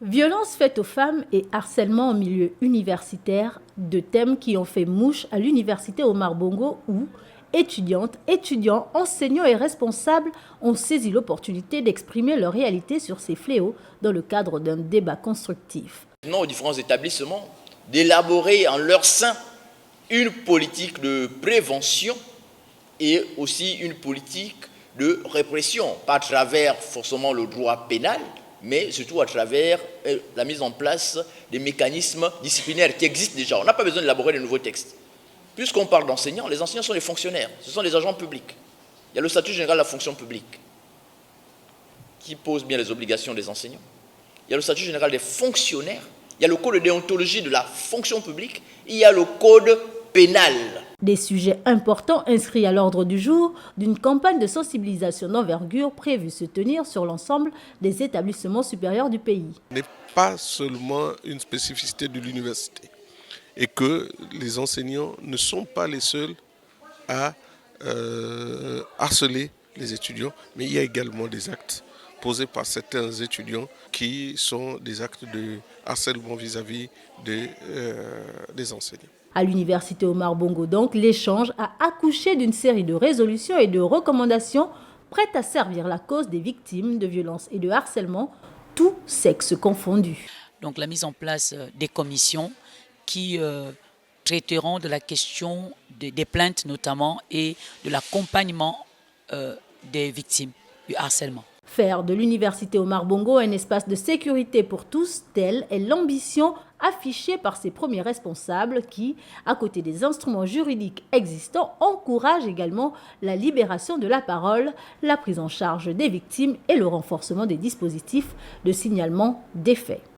Violences faites aux femmes et harcèlement en milieu universitaire, deux thèmes qui ont fait mouche à l'université Omar Bongo où étudiantes, étudiants, enseignants et responsables ont saisi l'opportunité d'exprimer leur réalité sur ces fléaux dans le cadre d'un débat constructif. Non, aux différents établissements d'élaborer en leur sein une politique de prévention et aussi une politique de répression, pas à travers forcément le droit pénal, mais surtout à travers la mise en place des mécanismes disciplinaires qui existent déjà. On n'a pas besoin d'élaborer de nouveaux textes. Puisqu'on parle d'enseignants, les enseignants sont les fonctionnaires, ce sont les agents publics. Il y a le statut général de la fonction publique qui pose bien les obligations des enseignants. Il y a le statut général des fonctionnaires, il y a le code de déontologie de la fonction publique, il y a le code pénal. Des sujets importants inscrits à l'ordre du jour d'une campagne de sensibilisation d'envergure prévue se tenir sur l'ensemble des établissements supérieurs du pays. Ce n'est pas seulement une spécificité de l'université et que les enseignants ne sont pas les seuls à harceler les étudiants, mais il y a également des actes posés par certains étudiants qui sont des actes de harcèlement vis-à-vis des enseignants. À l'université Omar Bongo donc, l'échange a accouché d'une série de résolutions et de recommandations prêtes à servir la cause des victimes de violences et de harcèlement, tous sexes confondus. Donc la mise en place des commissions qui traiteront de la question des plaintes notamment et de l'accompagnement des victimes du harcèlement. Faire de l'université Omar Bongo un espace de sécurité pour tous, telle est l'ambition affichée par ses premiers responsables qui, à côté des instruments juridiques existants, encouragent également la libération de la parole, la prise en charge des victimes et le renforcement des dispositifs de signalement des faits.